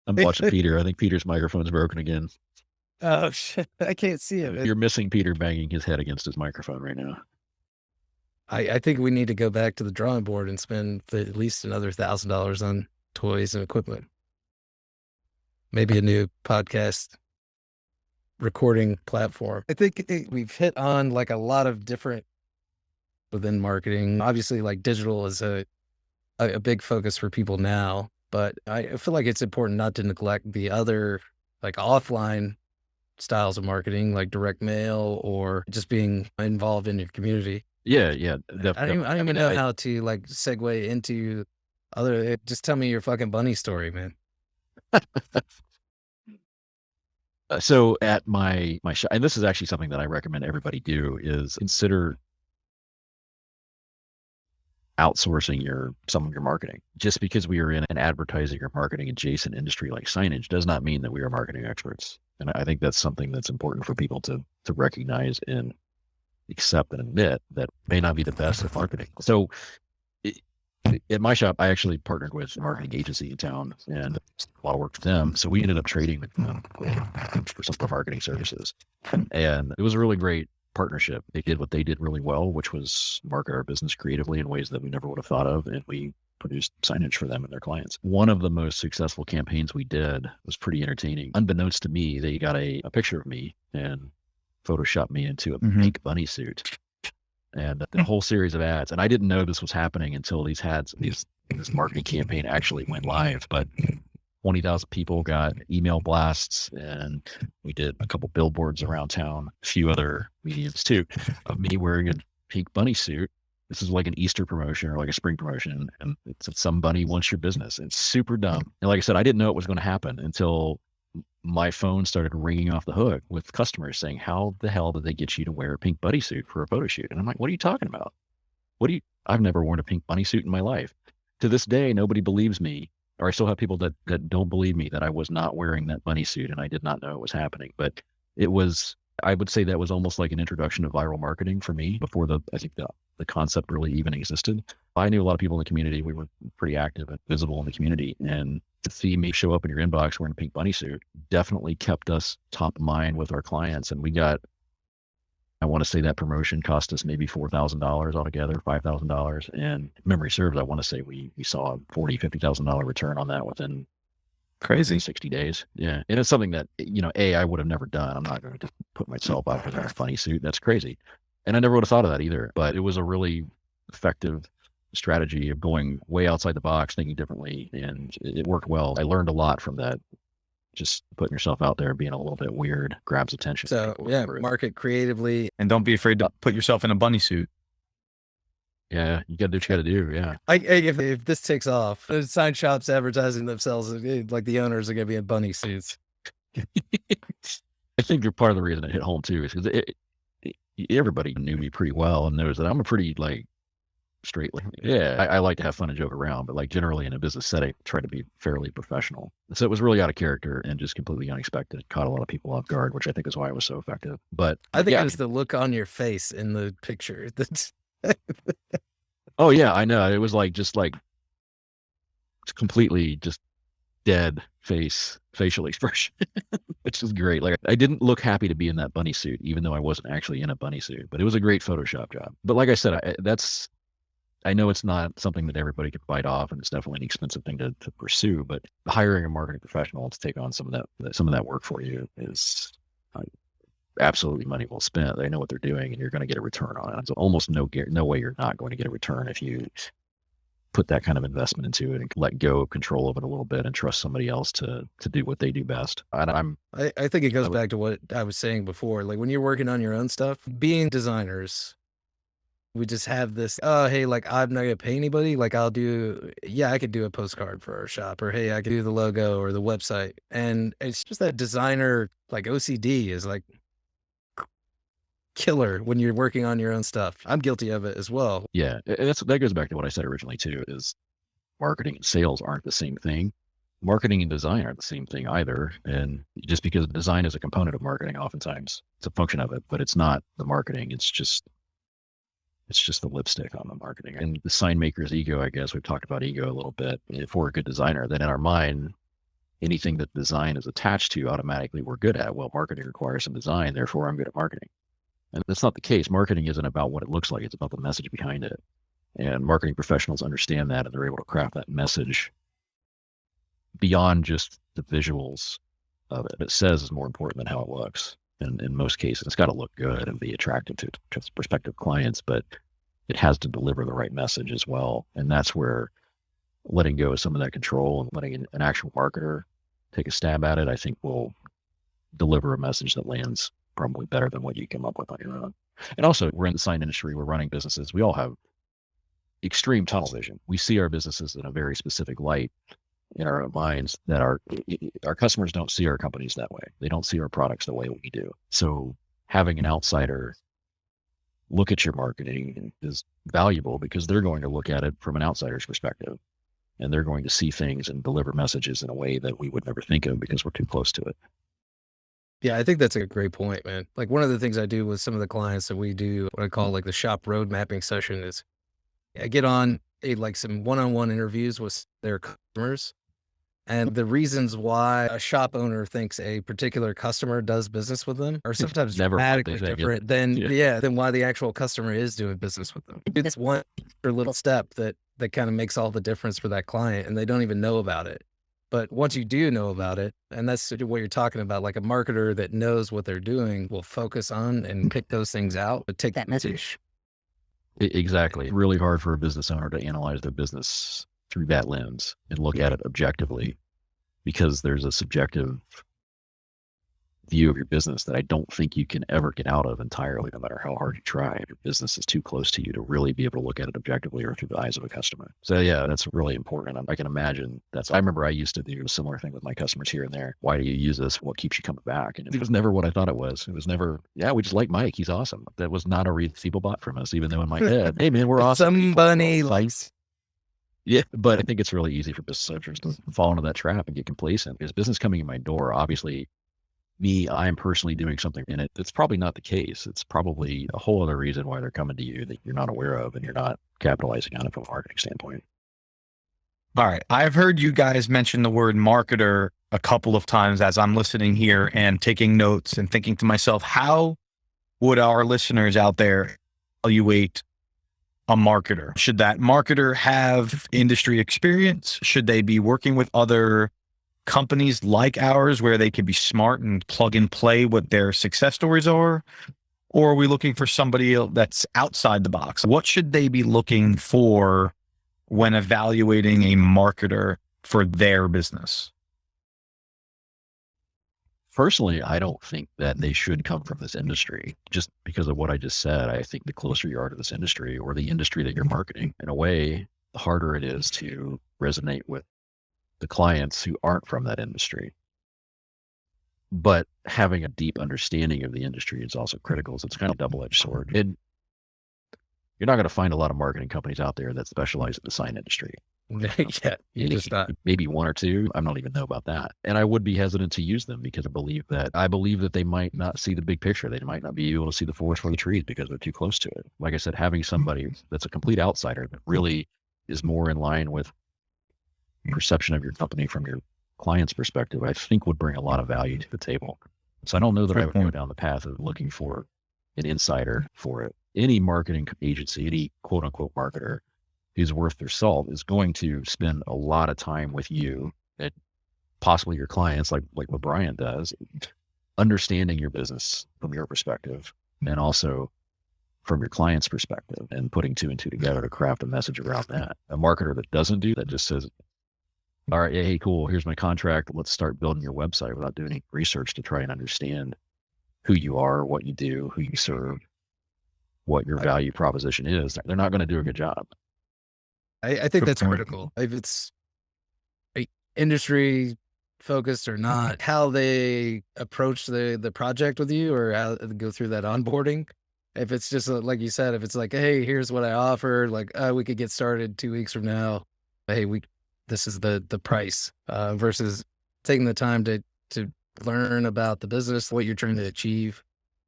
Speaker 4: I'm watching Peter. I think Peter's microphone's broken again.
Speaker 2: Oh shit! I can't see him.
Speaker 4: You're missing Peter banging his head against his microphone right now.
Speaker 2: I think we need to go back to the drawing board and spend at least another $1,000 on toys and equipment. Maybe a new podcast recording platform. I think we've hit on like a lot of different within marketing. Obviously, like digital is a big focus for people now, but I feel like it's important not to neglect the other like offline styles of marketing, like direct mail or just being involved in your community.
Speaker 4: Yeah.
Speaker 2: I don't even know how to like segue into other. Just tell me your fucking bunny story, man.
Speaker 4: So at my shop, and this is actually something that I recommend everybody do, is consider outsourcing some of your marketing. Just because we are in an advertising or marketing adjacent industry like signage does not mean that we are marketing experts. And I think that's something that's important for people to recognize and accept and admit that may not be the best at marketing. So at my shop, I actually partnered with a marketing agency in town and a lot of work with them. So we ended up trading with them for some of our marketing services. And it was a really great partnership. They did what they did really well, which was market our business creatively in ways that we never would have thought of. And we produced signage for them and their clients. One of the most successful campaigns we did was pretty entertaining. Unbeknownst to me, they got a picture of me and photoshopped me into a pink bunny suit. And the whole series of ads. And I didn't know this was happening until this marketing campaign actually went live. But 20,000 people got email blasts, and we did a couple billboards around town, a few other mediums too, of me wearing a pink bunny suit. This is like an Easter promotion or like a spring promotion, and it's some bunny wants your business. It's super dumb. And like I said, I didn't know it was going to happen until my phone started ringing off the hook with customers saying, how the hell did they get you to wear a pink bunny suit for a photo shoot? And I'm like, what are you talking about? I've never worn a pink bunny suit in my life. To this day, nobody believes me, or I still have people that don't believe me that I was not wearing that bunny suit and I did not know it was happening. But I would say that was almost like an introduction to viral marketing for me before I think the concept really even existed. I knew a lot of people in the community. We were pretty active and visible in the community, and to see me show up in your inbox wearing a pink bunny suit definitely kept us top of mind with our clients. And I want to say that promotion cost us maybe $4,000 altogether, $5,000. And memory serves, I want to say we saw a $40,000, $50,000 return on that within
Speaker 5: crazy
Speaker 4: 60 days. Yeah. And it's something that, I would have never done. I'm not going to put myself out for that funny suit. That's crazy. And I never would have thought of that either, but it was a really effective strategy of going way outside the box, thinking differently, and it worked well. I learned a lot from that. Just putting yourself out there, being a little bit weird, grabs attention.
Speaker 2: So yeah, market creatively,
Speaker 5: and don't be afraid to put yourself in a bunny suit.
Speaker 4: Yeah, you got to do what you got to do. Yeah.
Speaker 2: If this takes off, the sign shops advertising themselves like the owners are going to be in bunny suits.
Speaker 4: I think you're part of the reason it hit home too, is because everybody knew me pretty well and knows that I'm a pretty straight. I like to have fun and joke around, but generally in a business setting, try to be fairly professional. So it was really out of character and just completely unexpected. Caught a lot of people off guard, which I think is why it was so effective. But
Speaker 2: I think it was the look on your face in the picture.
Speaker 4: Oh yeah, I know. It was completely just dead facial expression, which is great. I didn't look happy to be in that bunny suit, even though I wasn't actually in a bunny suit, but it was a great Photoshop job. But like I said, I know it's not something that everybody could bite off, and it's definitely an expensive thing to pursue, but hiring a marketing professional to take on some of that work for you is absolutely money well spent. They know what they're doing, and you're going to get a return on it. So almost no way you're not going to get a return if you put that kind of investment into it and let go of control of it a little bit and trust somebody else to do what they do best.
Speaker 2: I think it goes back to what I was saying before. Like when you're working on your own stuff, being designers, we just have this, oh, hey, like I'm not gonna pay anybody. Like I could do a postcard for our shop, or hey, I could do the logo or the website. And it's just that designer, like OCD is like killer when you're working on your own stuff. I'm guilty of it as well.
Speaker 4: Yeah, that goes back to what I said originally too, is marketing and sales aren't the same thing. Marketing and design aren't the same thing either. And just because design is a component of marketing, oftentimes it's a function of it, but it's not the marketing. It's just the lipstick on the marketing. And the sign maker's ego, I guess we've talked about ego a little bit. If we're a good designer, then in our mind, anything that design is attached to automatically we're good at. Well, marketing requires some design, therefore I'm good at marketing. And that's not the case. Marketing isn't about what it looks like. It's about the message behind it. And marketing professionals understand that, and they're able to craft that message beyond just the visuals of it. It says is more important than how it looks. And in most cases, it's got to look good and be attractive to prospective clients, but it has to deliver the right message as well. And that's where letting go of some of that control and letting an actual marketer take a stab at it, I think will deliver a message that lands probably better than what you come up with on your own. And also, we're in the sign industry, we're running businesses. We all have extreme tunnel vision. We see our businesses in a very specific light in our own minds that our customers don't see our companies that way. They don't see our products the way we do. So having an outsider look at your marketing is valuable because they're going to look at it from an outsider's perspective, and they're going to see things and deliver messages in a way that we would never think of because we're too close to it.
Speaker 2: Yeah, I think that's a great point, man. Like one of the things I do with some of the clients that we do, what I call like the shop road mapping session, is I get on some one-on-one interviews with their customers, and the reasons why a shop owner thinks a particular customer does business with them are sometimes
Speaker 4: Never
Speaker 2: dramatically different than why the actual customer is doing business with them. It's one little step that kind of makes all the difference for that client, and they don't even know about it. But once you do know about it, and that's what you're talking about, like a marketer that knows what they're doing will focus on and pick those things out, but take that message.
Speaker 4: Exactly. It's really hard for a business owner to analyze their business through that lens and look at it objectively, because there's a subjective view of your business that I don't think you can ever get out of entirely, no matter how hard you try. If your business is too close to you to really be able to look at it objectively or through the eyes of a customer. So yeah, that's really important. I can imagine I remember I used to do a similar thing with my customers here and there. Why do you use this? What keeps you coming back? And it was never what I thought it was. It was never, we just like Mike. He's awesome. That was not a reasonable bought from us, even though in my head, hey man, we're awesome.
Speaker 2: Somebody likes.
Speaker 4: Yeah, but I think it's really easy for business owners to fall into that trap and get complacent. Because business coming in my door, obviously, I am personally doing something in it. It's probably not the case. It's probably a whole other reason why they're coming to you that you're not aware of and you're not capitalizing on it from a marketing standpoint.
Speaker 5: All right. I've heard you guys mention the word marketer a couple of times as I'm listening here and taking notes and thinking to myself, how would our listeners out there evaluate a marketer? Should that marketer have industry experience? Should they be working with other companies like ours where they can be smart and plug and play what their success stories are? Or are we looking for somebody that's outside the box? What should they be looking for when evaluating a marketer for their business?
Speaker 4: Personally, I don't think that they should come from this industry just because of what I just said. I think the closer you are to this industry or the industry that you're marketing, in a way, the harder it is to resonate with the clients who aren't from that industry. But having a deep understanding of the industry is also critical. So it's kind of a double-edged sword. And you're not going to find a lot of marketing companies out there that specialize in the sign industry.
Speaker 2: Yeah, you just not.
Speaker 4: Maybe one or two. I don't even know about that. And I would be hesitant to use them because I believe that they might not see the big picture. They might not be able to see the forest for the trees because they're too close to it. Like I said, having somebody that's a complete outsider that really is more in line with perception of your company from your client's perspective, I think would bring a lot of value to the table. So I don't know that I would go down the path of looking for an insider for it. Any marketing agency, any quote unquote marketer who's worth their salt is going to spend a lot of time with you and possibly your clients, like what Brian does, understanding your business from your perspective, and also from your client's perspective and putting two and two together to craft a message around that. A marketer that doesn't do that just says, all right, hey, cool, here's my contract. Let's start building your website without doing any research to try and understand who you are, what you do, who you serve, what your value proposition is. They're not going to do a good job.
Speaker 2: I think that's critical. If it's industry focused or not, how they approach the project with you or how they go through that onboarding. If it's just like you said, if it's like, hey, here's what I offer, like, we could get started 2 weeks from now. Hey, this is the price, versus taking the time to learn about the business, what you're trying to achieve,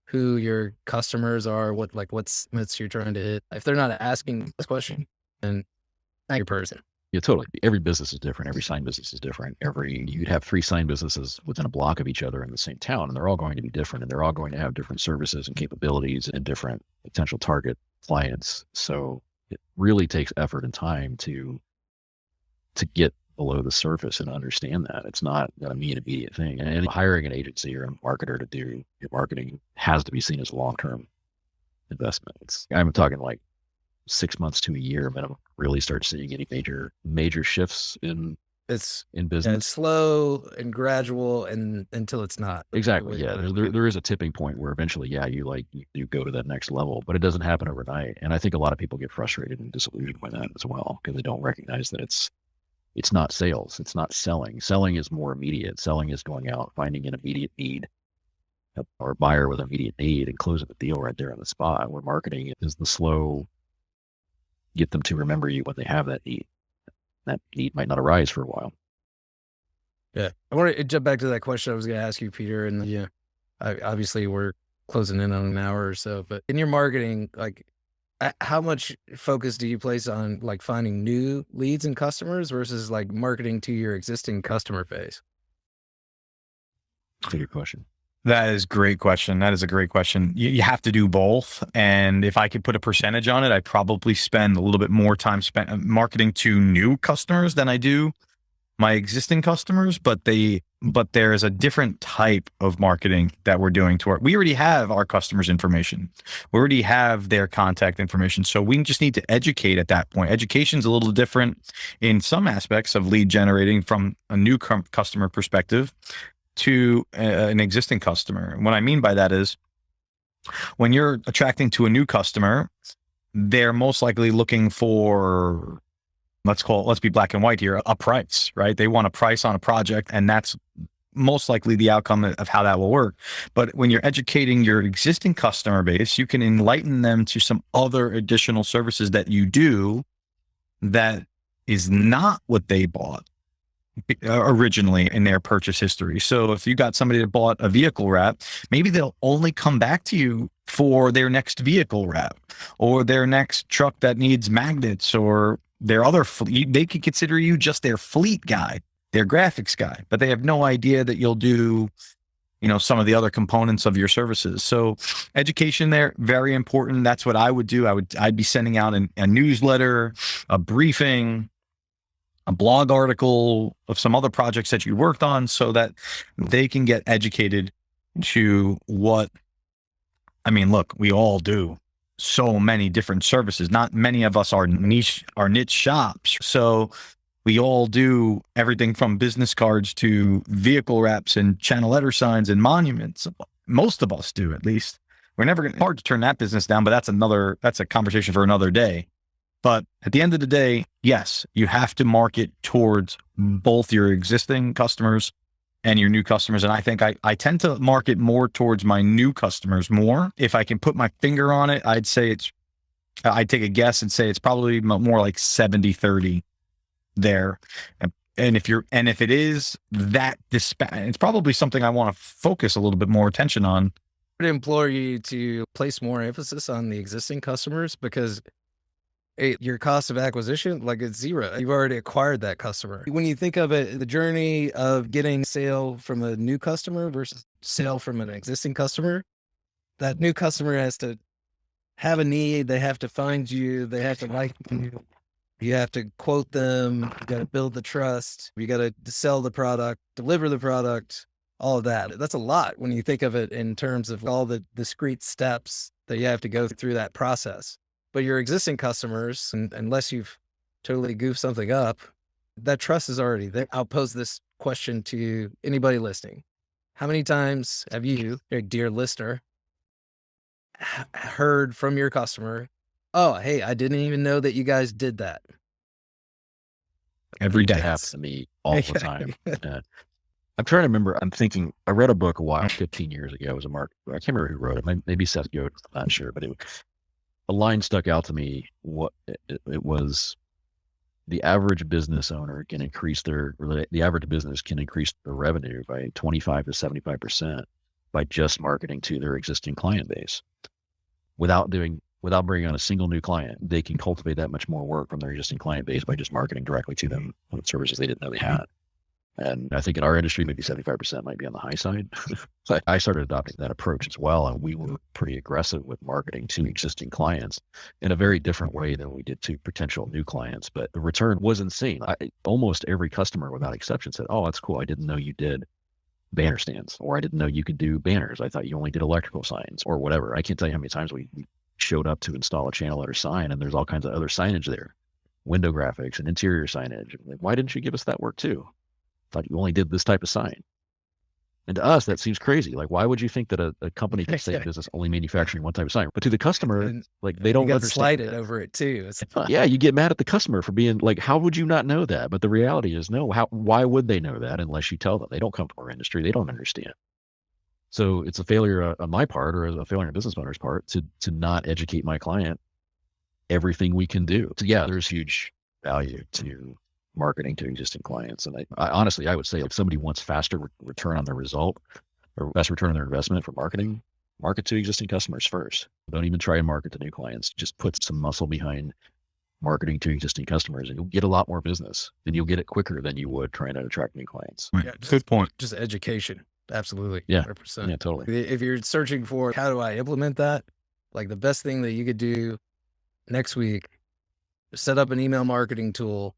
Speaker 2: who your customers are, what limits you're trying to hit. If they're not asking this question, then not your person.
Speaker 4: Yeah, totally. Every business is different. Every sign business is different. You'd have 3 sign businesses within a block of each other in the same town, and they're all going to be different, and they're all going to have different services and capabilities and different potential target clients. So it really takes effort and time to get below the surface and understand that it's not going to be an immediate thing. And hiring an agency or a marketer to do your marketing has to be seen as a long-term investment. I'm talking like 6 months to a year minimum, really start seeing any major shifts in business.
Speaker 2: It's slow and gradual and until it's not.
Speaker 4: Exactly. Yeah. There is a tipping point where eventually, you go to that next level, but it doesn't happen overnight. And I think a lot of people get frustrated and disillusioned by that as well, because they don't recognize that it's not sales. It's not selling. Selling is more immediate. Selling is going out, finding an immediate need or a buyer with immediate need and closing the deal right there on the spot, where marketing is the slow, get them to remember you when they have that need. That need might not arise for a while.
Speaker 2: Yeah. I want to jump back to that question I was going to ask you, Peter. And obviously we're closing in on an hour or so, but in your marketing, like, how much focus do you place on like finding new leads and customers versus like marketing to your existing customer base?
Speaker 4: That's a good question.
Speaker 5: That is a great question. That is a great question. You have to do both. And if I could put a percentage on it, I'd probably spend a little bit more time spent marketing to new customers than I do my existing customers. But there's a different type of marketing that we're doing we already have our customers' information. We already have their contact information. So we just need to educate at that point. Education's a little different in some aspects of lead generating from a new customer perspective to an existing customer. And what I mean by that is when you're attracting to a new customer, they're most likely looking for, let's be black and white here, a price, right? They want a price on a project, and that's most likely the outcome of how that will work. But when you're educating your existing customer base, you can enlighten them to some other additional services that you do that is not what they bought originally in their purchase history. So if you got somebody that bought a vehicle wrap, maybe they'll only come back to you for their next vehicle wrap or their next truck that needs magnets or their other fleet. They could consider you just their fleet guy, their graphics guy, but they have no idea that you'll do, some of the other components of your services. So education there, very important. That's what I would do. I'd be sending out a newsletter, a briefing, a blog article of some other projects that you worked on so that they can get educated to look, we all do so many different services. Not many of us are niche shops. So we all do everything from business cards to vehicle wraps and channel letter signs and monuments. Most of us do, at least. We're never going to, hard to turn that business down, but that's a conversation for another day. But at the end of the day, yes, you have to market towards both your existing customers and your new customers. And I think I tend to market more towards my new customers more. If I can put my finger on it, I'd take a guess and say it's probably more like 70-30 there. And if it is that it's probably something I want to focus a little bit more attention on.
Speaker 2: I would implore you to place more emphasis on the existing customers because your cost of acquisition, like, it's zero. You've already acquired that customer. When you think of it, the journey of getting sale from a new customer versus sale from an existing customer, that new customer has to have a need. They have to find you. They have to like you. You have to quote them. You got to build the trust. You got to sell the product, deliver the product, all of that. That's a lot when you think of it in terms of all the discrete steps that you have to go through that process. But your existing customers, and unless you've totally goofed something up, that trust is already there. I'll pose this question to anybody listening. How many times have you, dear listener, heard from your customer, oh, hey, I didn't even know that you guys did that?
Speaker 5: Every day.
Speaker 4: It happens to me all the time. I'm trying to remember. I'm thinking, I read a book a while, 15 years ago. It was a Mark. I can't remember who wrote it. Maybe Seth Godin. I'm not sure. But a line stuck out to me. What it was, the average business owner can increase the average business can increase their revenue by 25 to 75% by just marketing to their existing client base. Without bringing on a single new client, they can cultivate that much more work from their existing client base by just marketing directly to them on services they didn't know they had. And I think in our industry, maybe 75% might be on the high side. So I started adopting that approach as well. And we were pretty aggressive with marketing to existing clients in a very different way than we did to potential new clients. But the return was insane. Almost every customer without exception said, oh, that's cool. I didn't know you did banner stands, or I didn't know you could do banners. I thought you only did electrical signs or whatever. I can't tell you how many times we showed up to install a channel letter sign and there's all kinds of other signage there, window graphics and interior signage. Like, why didn't you give us that work too? Thought you only did this type of sign. And to us, that seems crazy. Like, why would you think that a company can stay in business only manufacturing one type of sign? But to the customer, like, they don't understand.
Speaker 2: Slide it over it too.
Speaker 4: Yeah, you get mad at the customer for being like, how would you not know that? But the reality is, no. Why would they know that unless you tell them? They don't come from our industry. They don't understand. So it's a failure on my part, or a failure on a business owner's part, to not educate my client everything we can do. So yeah, there's huge value to marketing to existing clients. And I honestly, I would say, if somebody wants faster return on their result or best return on their investment for marketing, market to existing customers first. Don't even try and market to new clients. Just put some muscle behind marketing to existing customers and you'll get a lot more business, and you'll get it quicker than you would trying to attract new clients.
Speaker 2: Yeah, good point. Just education. Absolutely.
Speaker 4: Yeah.
Speaker 2: 100%.
Speaker 4: Yeah, totally.
Speaker 2: If you're searching for how do I implement that, like the best thing that you could do next week, set up an email marketing tool,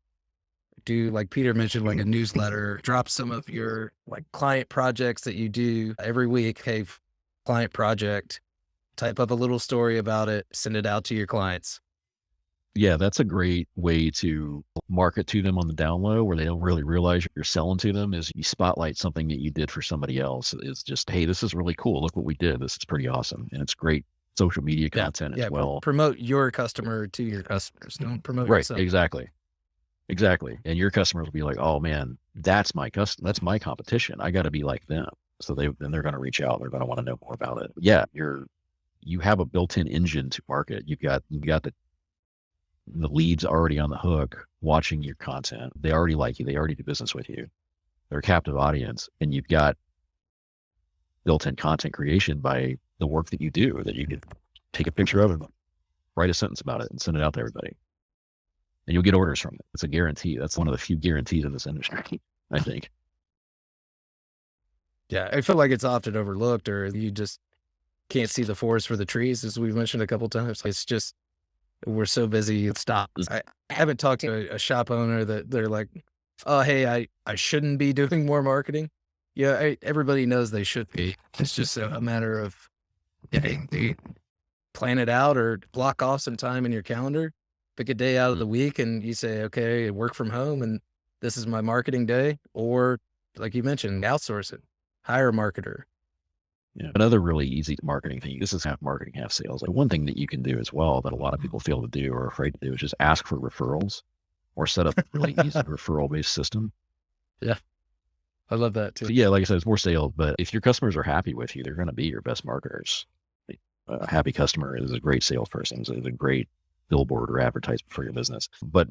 Speaker 2: do, like Peter mentioned, like a newsletter, drop some of your like client projects that you do every week. Hey, client project, type up a little story about it, send it out to your clients.
Speaker 4: Yeah, that's a great way to market to them on the down low, where they don't really realize you're selling to them. Is you spotlight something that you did for somebody else. It's just, hey, this is really cool. Look what we did. This is pretty awesome. And it's great social media content as well.
Speaker 2: Promote your customer to your customers. Don't promote yourself.
Speaker 4: Exactly. And your customers will be like, oh man, that's my customer. That's my competition. I got to be like them. So they're going to reach out. They're going to want to know more about it. Yeah. You have a built-in engine to market. You've got the leads already on the hook watching your content. They already like you. They already do business with you. They're a captive audience, and you've got built-in content creation by the work that you do, that you can take a picture of and write a sentence about it and send it out to everybody. And you'll get orders from it. It's a guarantee. That's one of the few guarantees in this industry, I think.
Speaker 2: Yeah. I feel like it's often overlooked, or you just can't see the forest for the trees, as we've mentioned a couple of times. It's just, we're so busy. Stop. I haven't talked to a shop owner that they're like, oh, hey, I shouldn't be doing more marketing. Yeah. Everybody knows they should be. It's just a matter of, they plan it out or block off some time in your calendar. Pick a day out of the week and you say, okay, work from home and this is my marketing day. Or like you mentioned, outsource it, hire a marketer.
Speaker 4: Yeah. Another really easy marketing thing, this is half marketing, half sales. Like one thing that you can do as well that a lot of people fail to do or are afraid to do is just ask for referrals or set up a really easy referral based system.
Speaker 2: Yeah. I love that too.
Speaker 4: So yeah, like I said, it's more sales, but if your customers are happy with you, they're going to be your best marketers. A happy customer is a great salesperson, is a great billboard or advertisement for your business. But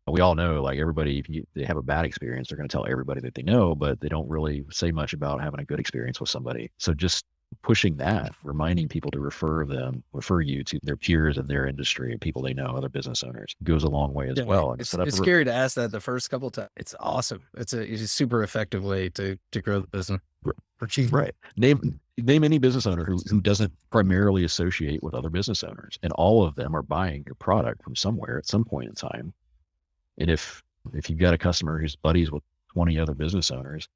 Speaker 4: we all know, like everybody, if they have a bad experience, they're going to tell everybody that they know, but they don't really say much about having a good experience with somebody. So just pushing that, reminding people to refer you to their peers in their industry and people they know, other business owners, goes a long way as well. And
Speaker 2: it's scary to ask that the first couple of times. It's awesome. It's a super effective way to grow the business.
Speaker 4: Right. Name any business owner who doesn't primarily associate with other business owners, and all of them are buying your product from somewhere at some point in time. And if you've got a customer who's buddies with 20 other business owners,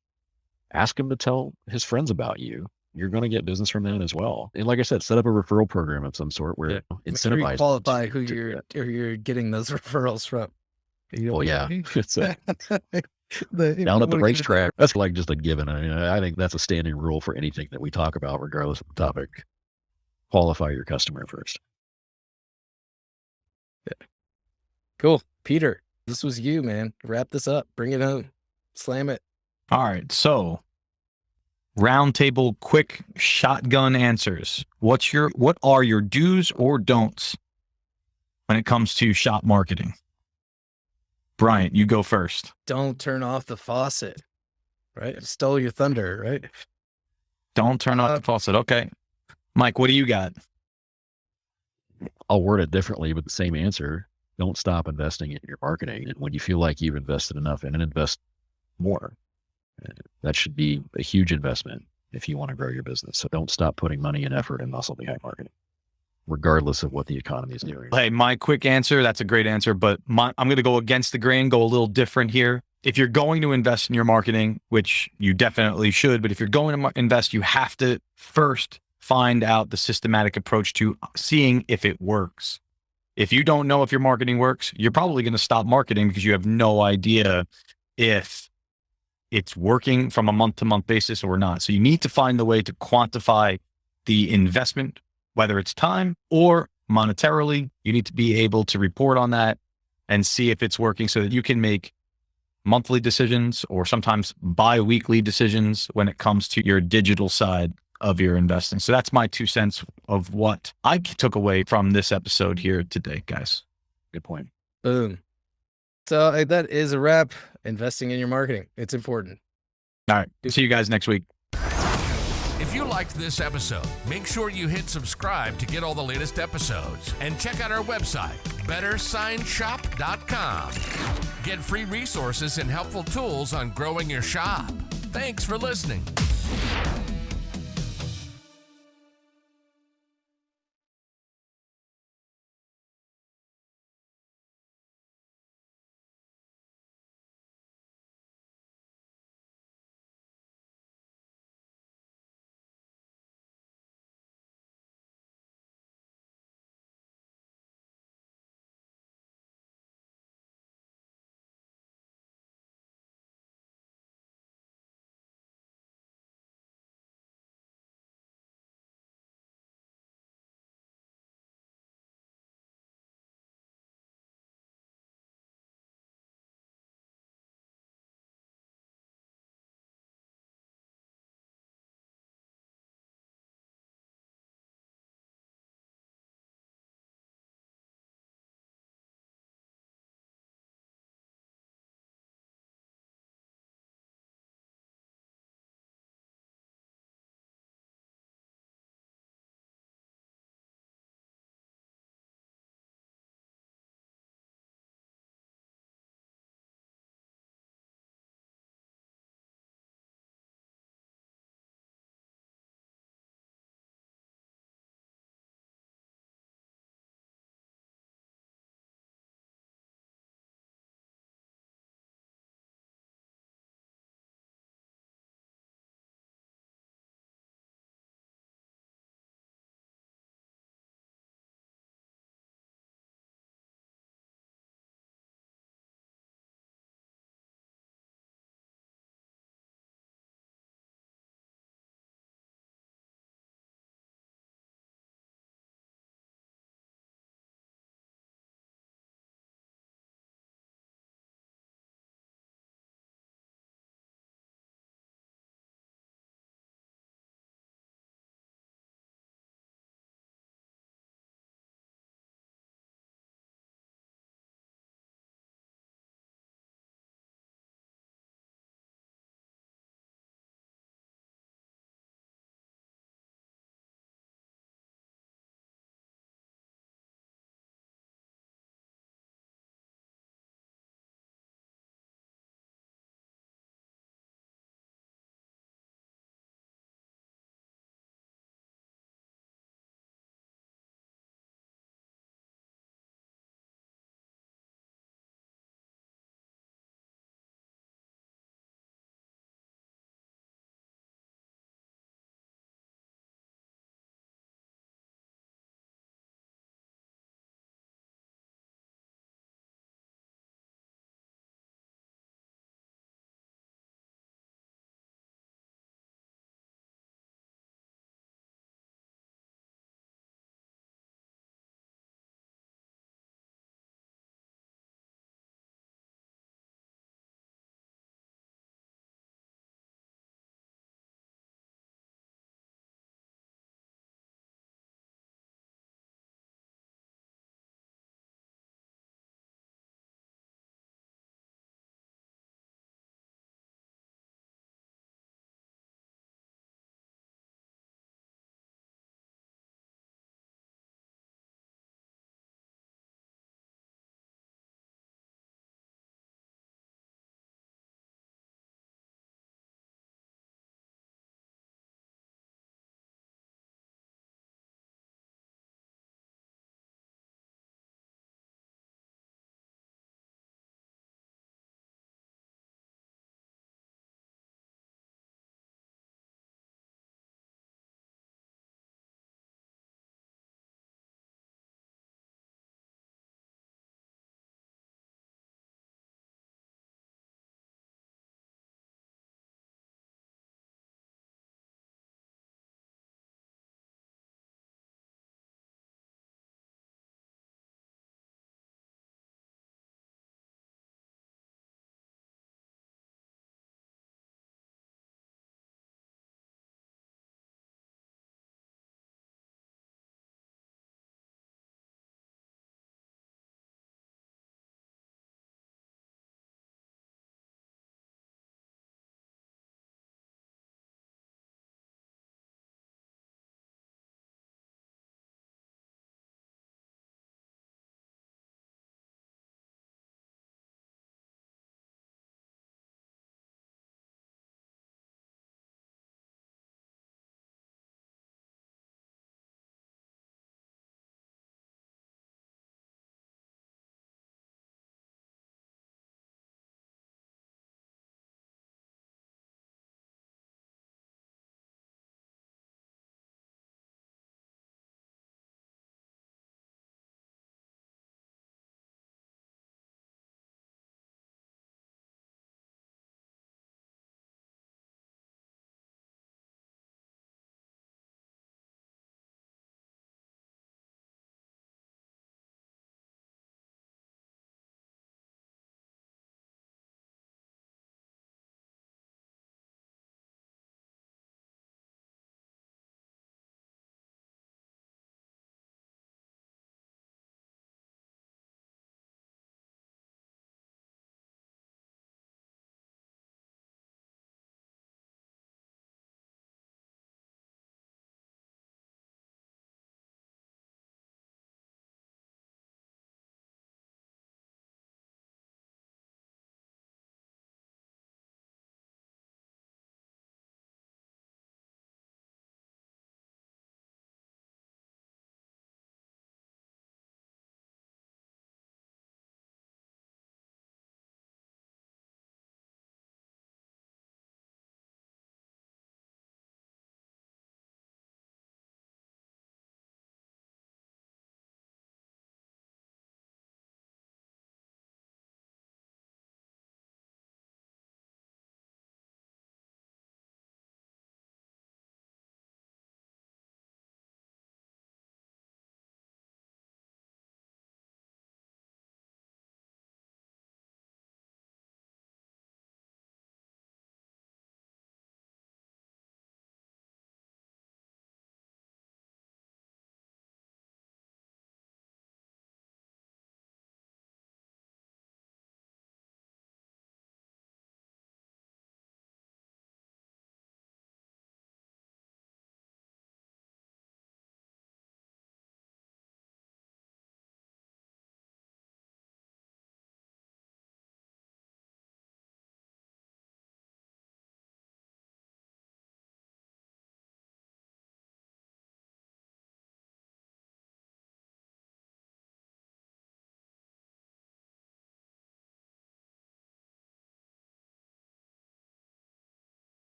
Speaker 4: ask him to tell his friends about you you're going to get business from that as well. And like I said, set up a referral program of some sort where
Speaker 2: Make sure you
Speaker 4: incentivize
Speaker 2: qualify who you're getting those referrals from.
Speaker 4: Well, yeah, it's down at
Speaker 2: Down
Speaker 4: the racetrack. That's like just a given. I mean, I think that's a standing rule for anything that we talk about, regardless of the topic. Qualify your customer first.
Speaker 2: Yeah. Cool. Peter, this was you, man. Wrap this up. Bring it home. Slam it.
Speaker 5: All right. So roundtable quick shotgun answers. What are your do's or don'ts when it comes to shop marketing? Bryant, you go first.
Speaker 2: Don't turn off the faucet. Right? Stole your thunder, right?
Speaker 5: Don't turn off the faucet. Okay. Mike, what do you got?
Speaker 4: I'll word it differently, but the same answer. Don't stop investing in your marketing. And when you feel like you've invested enough in it, invest more. That should be a huge investment if you want to grow your business. So don't stop putting money and effort and muscle behind marketing, regardless of what the economy is doing.
Speaker 5: Hey, my quick answer, that's a great answer, but I'm going to go against the grain, go a little different here. If you're going to invest in your marketing, which you definitely should, but if you're going to invest, you have to first find out the systematic approach to seeing if it works. If you don't know if your marketing works, you're probably going to stop marketing because you have no idea if it's working from a month-to-month basis or not. So you need to find the way to quantify the investment, whether it's time or monetarily. You need to be able to report on that and see if it's working so that you can make monthly decisions or sometimes bi-weekly decisions when it comes to your digital side of your investing. So that's my 2 cents of what I took away from this episode here today, guys.
Speaker 4: Good point.
Speaker 2: Boom. So that is a wrap. Investing in your marketing. It's important.
Speaker 5: All right. See you guys next week.
Speaker 1: If you liked this episode, make sure you hit subscribe to get all the latest episodes and check out our website, bettersignshop.com. Get free resources and helpful tools on growing your shop. Thanks for listening.